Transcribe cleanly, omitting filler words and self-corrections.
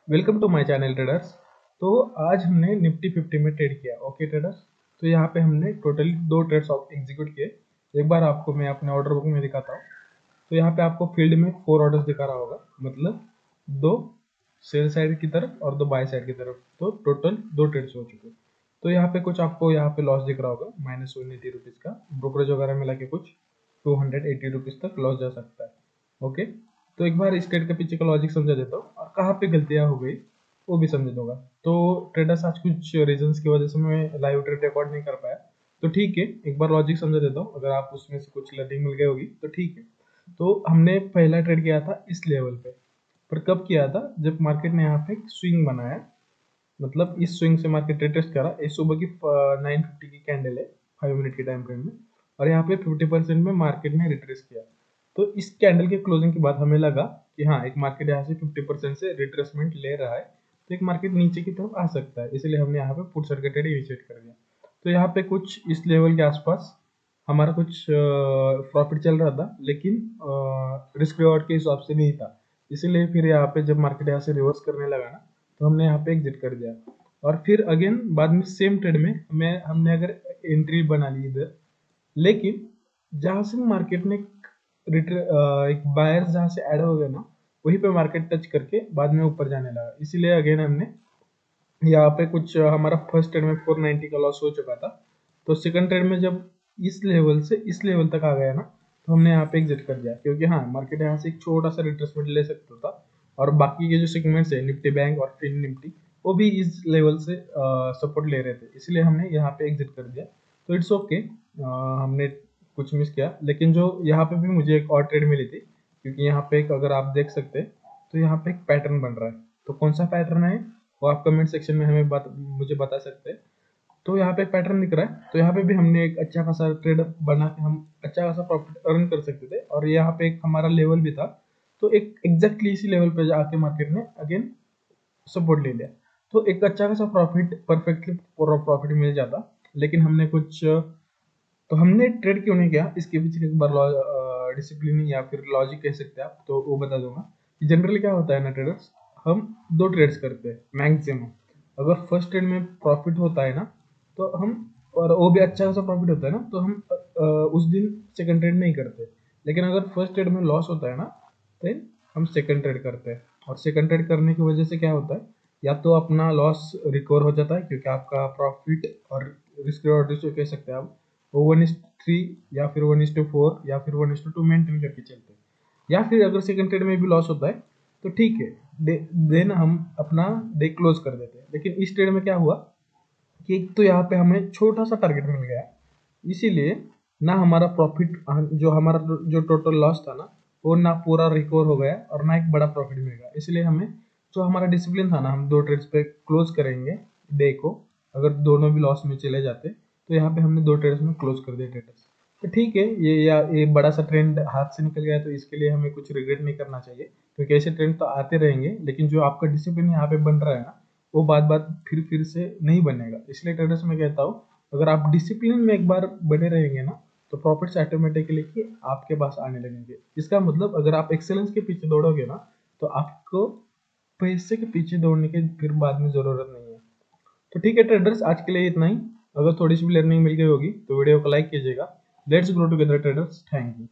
Welcome to my channel traders. तो आज हमने निफ्टी 50 में ट्रेड किया। ओके ट्रेडर्स, तो यहाँ पे हमने टोटली 2 ट्रेड्स एग्जीक्यूट किए। एक बार आपको मैं अपने ऑर्डर बुक में दिखाता हूँ। तो यहाँ पे आपको फील्ड में 4 ऑर्डर्स दिखा रहा होगा, मतलब 2 सेल साइड की तरफ और 2 बाय साइड की तरफ। तो टोटल 2 ट्रेड्स हो चुके। तो यहाँ पे कुछ आपको यहाँ पे लॉस दिख रहा होगा -180 रुपीज़ का। ब्रोकरेज वगैरह मिला के कुछ 280 रुपीज़ तक लॉस जा सकता है। ओके, तो एक बार इस ट्रेड के पीछे का लॉजिक समझा देता हूँ और कहाँ पे गलतियाँ हो गई वो भी समझ दूंगा। तो ट्रेडर्स आज कुछ रीजंस की वजह से मैं लाइव ट्रेड रिकॉर्ड नहीं कर पाया, तो ठीक है, एक बार लॉजिक समझा देता हूँ। अगर आप उसमें से कुछ लर्निंग मिल गई होगी तो ठीक है। तो हमने पहला ट्रेड किया था इस लेवल पे, पर कब किया था? जब मार्केट ने यहाँ पे एक स्विंग बनाया, मतलब इस स्विंग से मार्केट रिटेस्ट करा। ये सुबह की 950 की कैंडल है 5 मिनट के टाइम फ्रेम में, और यहाँ पे 50% में मार्केट ने रिट्रेस किया। तो इस कैंडल के क्लोजिंग के बाद हमें लगा कि हाँ, एक मार्केट यहाँ से 50% से रिट्रेसमेंट ले रहा है, तो एक मार्केट नीचे की तरफ आ सकता है। इसलिए हमने यहाँ पे पुट साइड का ट्रेड इनिशिएट कर दिया। तो यहाँ पे कुछ इस लेवल के आसपास हमारा कुछ प्रॉफिट चल रहा था, लेकिन रिस्क रिवॉर्ड के हिसाब से नहीं था। इसीलिए फिर यहाँ पे जब मार्केट यहाँ से रिवर्स करने लगा ना, तो हमने यहाँ पे एग्जिट कर दिया। और फिर अगेन बाद में सेम ट्रेड में हमने अगर एंट्री बना ली इधर, लेकिन जहाँ से मार्केट ने एक बायर्स जहाँ से ऐड हो गया ना, वहीं पे मार्केट टच करके बाद में ऊपर जाने लगा। इसीलिए अगेन हमने यहाँ पे कुछ हमारा फर्स्ट ट्रेड में 490 का लॉस हो चुका था। तो सेकंड ट्रेड में जब इस लेवल से इस लेवल तक आ गया ना, तो हमने यहाँ पे एग्जिट कर दिया, क्योंकि हाँ, मार्केट यहाँ से एक छोटा सा रिट्रेसमेंट ले सकता था। और बाकी के जो सेगमेंट्स है, निफ्टी बैंक और फिन निफ्टी, वो भी इस लेवल से सपोर्ट ले रहे थे। इसलिए हमने यहाँ पे एग्जिट कर दिया। तो इट्स ओके, हमने कुछ मिस किया, लेकिन जो यहाँ पे भी मुझे एक और ट्रेड मिली थी, क्योंकि यहाँ पे एक अगर आप देख सकते हैं तो यहाँ पे एक पैटर्न बन रहा है। तो कौन सा पैटर्न है वो आप कमेंट सेक्शन में मुझे बता सकते हैं। तो यहाँ पे एक पैटर्न दिख रहा है, तो यहाँ पे भी हमने एक अच्छा खासा ट्रेड बना के हम अच्छा खासा प्रॉफिट अर्न कर सकते थे। और यहाँ पे एक हमारा लेवल भी था, तो एक एग्जैक्टली इसी लेवल पे जाके मार्केट ने अगेन सपोर्ट ले लिया। तो एक अच्छा खासा प्रॉफिट, परफेक्टली प्रॉफिट मिल जाता, लेकिन हमने कुछ, तो हमने ट्रेड क्यों नहीं किया, इसके पीछे एक बार डिसिप्लिन या फिर लॉजिक कह सकते हैं आप, तो वो बता दूंगा। जनरली क्या होता है ना ट्रेडर्स, हम 2 ट्रेड्स करते हैं मैक्सिमम। अगर फर्स्ट ट्रेड में प्रॉफिट होता है ना, तो हम, और वो भी अच्छा खासा प्रॉफिट होता है ना, तो हम उस दिन सेकंड ट्रेड नहीं करते। लेकिन अगर फर्स्ट ट्रेड में लॉस होता है ना, तो हम सेकंड ट्रेड करते हैं। और सेकंड ट्रेड करने की वजह से क्या होता है, या तो अपना लॉस रिकवर हो जाता है, क्योंकि आपका प्रॉफिट और रिस्क रिवॉर्ड रेशियो कह सकते हैं आप, वो 1:3 या फिर 1:4 या फिर 1:2 मेंटेन करके चलते हैं। या फिर अगर सेकंड ट्रेड में भी लॉस होता है तो ठीक है, देन हम अपना डे क्लोज कर देते हैं। लेकिन इस ट्रेड में क्या हुआ कि एक तो यहाँ पे हमें छोटा सा टारगेट मिल गया, इसीलिए ना हमारा प्रॉफिट, जो हमारा जो टोटल लॉस था ना, वो ना पूरा रिकवर हो गया और ना एक बड़ा प्रॉफिट मिल गया। इसलिए हमें, जो हमारा डिसिप्लिन था ना, हम 2 ट्रेड्स पे क्लोज करेंगे डे को, अगर दोनों भी लॉस में चले जाते, तो यहाँ पे हमने 2 ट्रेड्स में क्लोज कर दिया ट्रेडर्स। तो ठीक है, ये बड़ा सा ट्रेंड हाथ से निकल गया, तो इसके लिए हमें कुछ रिग्रेट नहीं करना चाहिए, क्योंकि ऐसे ट्रेंड तो आते रहेंगे। लेकिन जो आपका डिसिप्लिन यहाँ पे बन रहा है ना, वो बात बात फिर से नहीं बनेगा। इसलिए ट्रेडर्स में कहता हूँ, अगर आप डिसिप्लिन में एक बार बने रहेंगे ना, तो प्रॉफिट्स ऑटोमेटिकली आपके पास आने लगेंगे। इसका मतलब अगर आप एक्सेलेंस के पीछे दौड़ोगे ना, तो आपको पैसे के पीछे दौड़ने की फिर बाद में जरूरत नहीं है। तो ठीक है ट्रेडर्स, आज के लिए इतना ही। अगर थोड़ी सी भी लर्निंग मिल गई होगी तो वीडियो को लाइक कीजिएगा। Let's grow together traders, thank you.